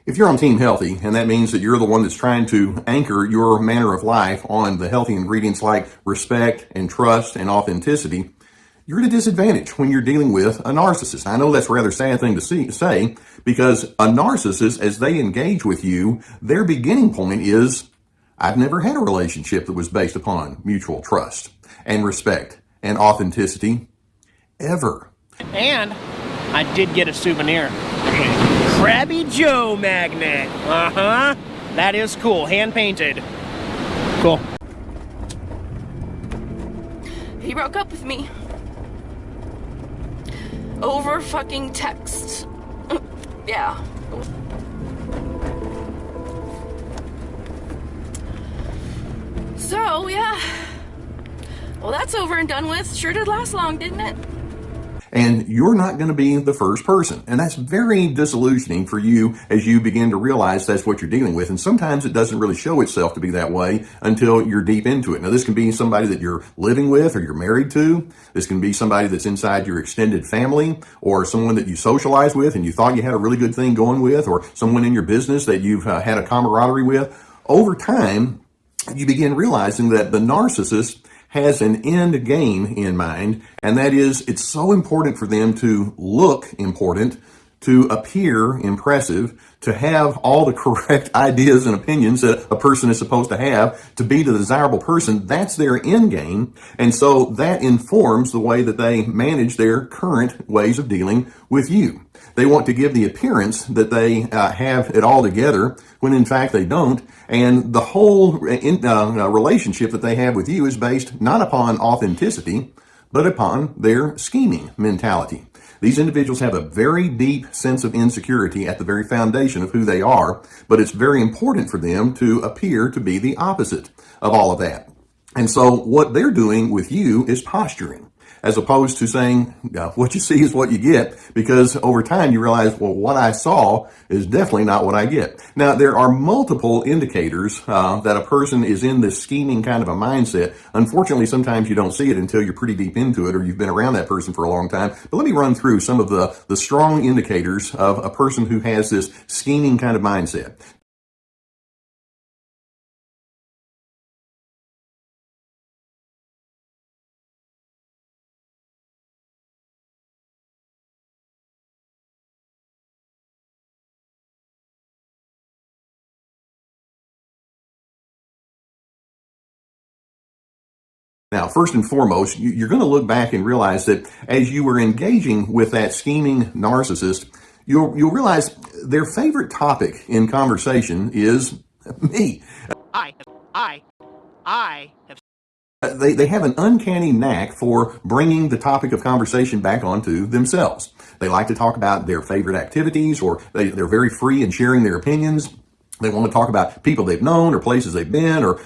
If you're on Team Healthy, and that means that you're the one that's trying to anchor your manner of life on the healthy ingredients like respect and trust and authenticity, you're at a disadvantage when you're dealing with a narcissist. I know that's a rather sad thing to say, because a narcissist, as they engage with you, their beginning point is, I've never had a relationship that was based upon mutual trust and respect and authenticity, ever. And I did get a souvenir. Krabby Joe magnet. Uh-huh. That is cool. Hand-painted. Cool. He broke up with me. Over fucking text. Yeah. So, yeah. Well, that's over and done with. Sure did last long, didn't it? And you're not going to be the first person. And that's very disillusioning for you as you begin to realize that's what you're dealing with. And sometimes it doesn't really show itself to be that way until you're deep into it. Now, this can be somebody that you're living with or you're married to. This can be somebody that's inside your extended family, or someone that you socialize with and you thought you had a really good thing going with, or someone in your business that you've had a camaraderie with. Over time, you begin realizing that the narcissist has an end game in mind, and that is, it's so important for them to look important, to appear impressive, to have all the correct ideas and opinions that a person is supposed to have to be the desirable person. That's their end game. And so that informs the way that they manage their current ways of dealing with you. They want to give the appearance that they have it all together, when in fact they don't. And the whole relationship that they have with you is based not upon authenticity, but upon their scheming mentality. These individuals have a very deep sense of insecurity at the very foundation of who they are, but it's very important for them to appear to be the opposite of all of that. And so what they're doing with you is posturing, as opposed to saying, what you see is what you get, because over time you realize, well, what I saw is definitely not what I get. Now, there are multiple indicators that a person is in this scheming kind of a mindset. Unfortunately, sometimes you don't see it until you're pretty deep into it or you've been around that person for a long time. But let me run through some of the strong indicators of a person who has this scheming kind of mindset. Now, first and foremost, you're going to look back and realize that as you were engaging with that scheming narcissist, you'll realize their favorite topic in conversation is me. I have. They have an uncanny knack for bringing the topic of conversation back onto themselves. They like to talk about their favorite activities, or they're very free in sharing their opinions. They want to talk about people they've known, or places they've been, or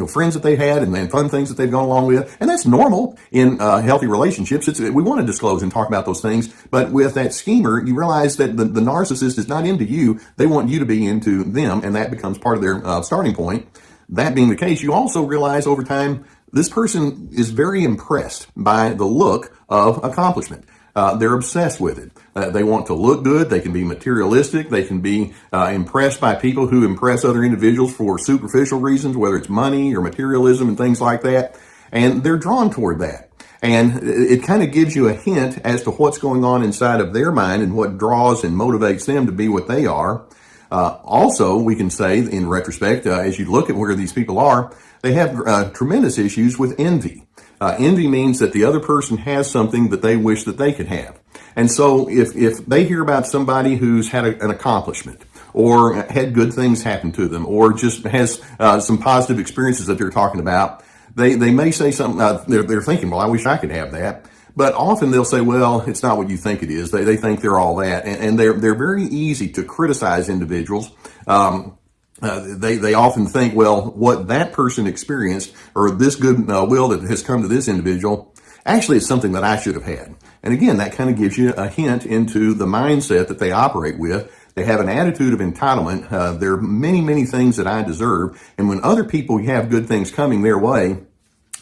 friends that they've had, and fun things that they've gone along with. And that's normal in healthy relationships. We want to disclose and talk about those things. But with that schemer, you realize that the narcissist is not into you. They want you to be into them, and that becomes part of their starting point. That being the case, you also realize over time, this person is very impressed by the look of accomplishment. They're obsessed with it. They want to look good. They can be materialistic. They can be impressed by people who impress other individuals for superficial reasons, whether it's money or materialism and things like that. And they're drawn toward that. And it kind of gives you a hint as to what's going on inside of their mind and what draws and motivates them to be what they are. Also, we can say, in retrospect, as you look at where these people are, they have tremendous issues with envy. Envy means that the other person has something that they wish that they could have. And so if they hear about somebody who's had an accomplishment, or had good things happen to them, or just has some positive experiences that they're talking about, they may say something, they're thinking, well, I wish I could have that. But often they'll say, well, it's not what you think it is. They think they're all that. And they're very easy to criticize individuals. They often think, well, what that person experienced, or this good will that has come to this individual, actually it's something that I should have had. And again, that kind of gives you a hint into the mindset that they operate with. They have an attitude of entitlement. There are many, many things that I deserve. And when other people have good things coming their way,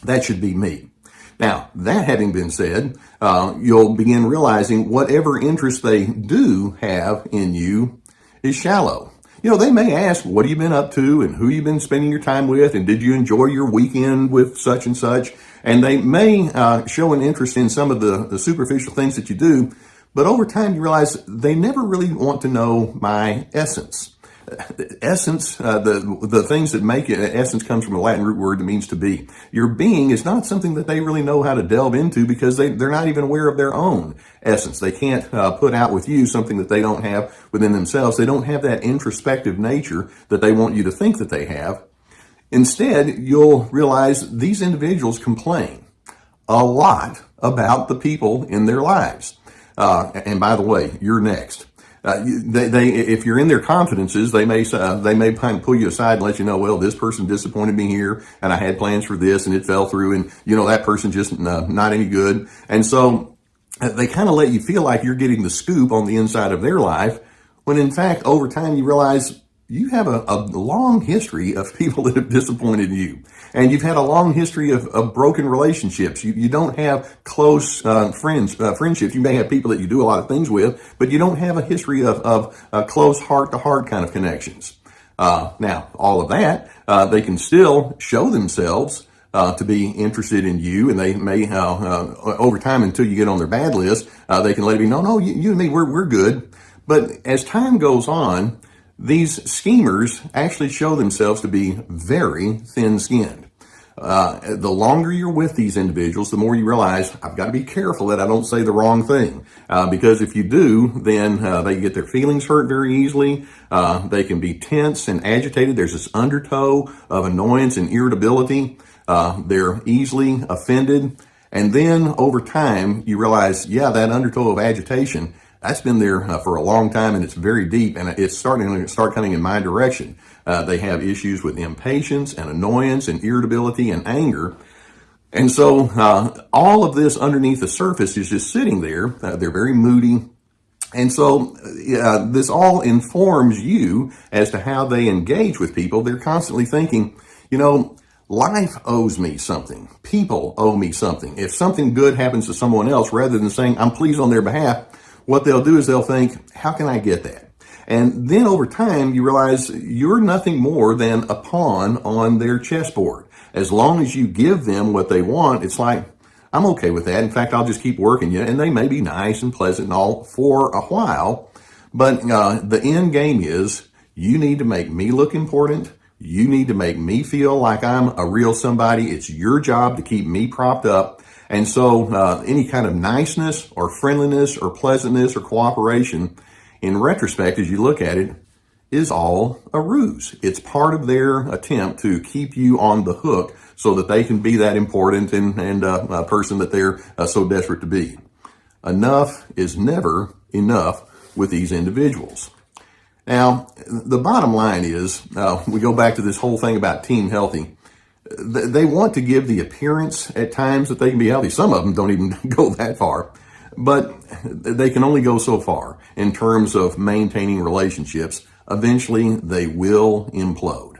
that should be me. Now, that having been said, you'll begin realizing whatever interest they do have in you is shallow. You know, they may ask, what have you been up to and who you've been spending your time with and did you enjoy your weekend with such and such? And they may show an interest in some of the superficial things that you do, but over time you realize they never really want to know my essence. Essence, the things that make it, essence comes from a Latin root word that means to be. Your being is not something that they really know how to delve into because they're not even aware of their own essence. They can't put out with you something that they don't have within themselves. They don't have that introspective nature that they want you to think that they have. Instead, you'll realize these individuals complain a lot about the people in their lives. And by the way, you're next. If you're in their confidences, they may kind of pull you aside and let you know, well, this person disappointed me here and I had plans for this and it fell through and, you know, that person just not any good. And so they kind of let you feel like you're getting the scoop on the inside of their life when in fact, over time you realize you have a long history of people that have disappointed you. And you've had a long history of broken relationships. You don't have close friendships. You may have people that you do a lot of things with, but you don't have a history of close heart-to-heart kind of connections. Now, all of that, they can still show themselves to be interested in you, and they may, over time, until you get on their bad list, they can let it be, no, you and me, we're good. But as time goes on, these schemers actually show themselves to be very thin-skinned. The longer you're with these individuals, the more you realize, I've got to be careful that I don't say the wrong thing. Because if you do, then they get their feelings hurt very easily. They can be tense and agitated. There's this undertow of annoyance and irritability. They're easily offended. And then over time, you realize, yeah, that undertow of agitation, that's been there for a long time and it's very deep and it's starting to start coming in my direction. They have issues with impatience and annoyance and irritability and anger. And so all of this underneath the surface is just sitting there. They're very moody. And so this all informs you as to how they engage with people. They're constantly thinking, you know, life owes me something. People owe me something. If something good happens to someone else, rather than saying, I'm pleased on their behalf, what they'll do is they'll think, how can I get that? And then over time, you realize you're nothing more than a pawn on their chessboard. As long as you give them what they want, it's like, I'm okay with that. In fact, I'll just keep working you. And they may be nice and pleasant and all for a while. But the end game is you need to make me look important. You need to make me feel like I'm a real somebody. It's your job to keep me propped up. And so any kind of niceness or friendliness or pleasantness or cooperation, in retrospect, as you look at it, is all a ruse. It's part of their attempt to keep you on the hook so that they can be that important and a person that they're so desperate to be. Enough is never enough with these individuals. Now, the bottom line is, we go back to this whole thing about team healthy. They want to give the appearance at times that they can be healthy. Some of them don't even go that far, but they can only go so far in terms of maintaining relationships. Eventually, they will implode.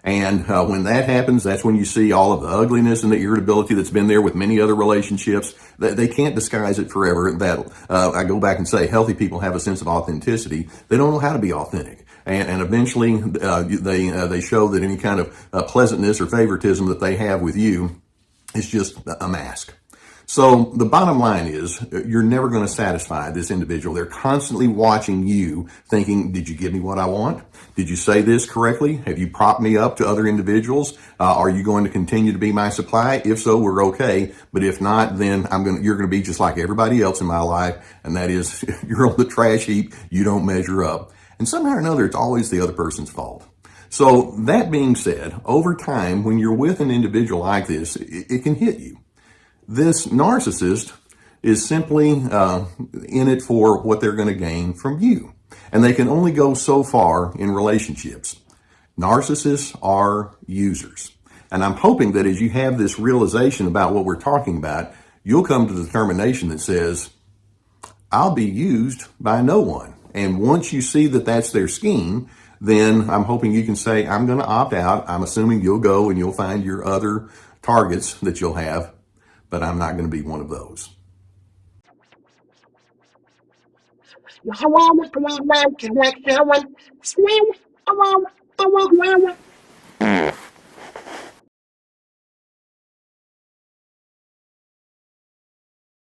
And when that happens, that's when you see all of the ugliness and the irritability that's been there with many other relationships. They can't disguise it forever. That I go back and say, healthy people have a sense of authenticity. They don't know how to be authentic. And eventually they show that any kind of pleasantness or favoritism that they have with you is just a mask. So the bottom line is you're never going to satisfy this individual. They're constantly watching you thinking, did you give me what I want? Did you say this correctly? Have you propped me up to other individuals? Are you going to continue to be my supply? If so, we're okay. But if not, then you're going to be just like everybody else in my life. And that is you're on the trash heap. You don't measure up. And somehow or another, it's always the other person's fault. So that being said, over time, when you're with an individual like this, it can hit you. This narcissist is simply in it for what they're going to gain from you. And they can only go so far in relationships. Narcissists are users. And I'm hoping that as you have this realization about what we're talking about, you'll come to the determination that says, I'll be used by no one. And once you see that that's their scheme, then I'm hoping you can say, I'm going to opt out. I'm assuming you'll go and you'll find your other targets that you'll have, but I'm not going to be one of those.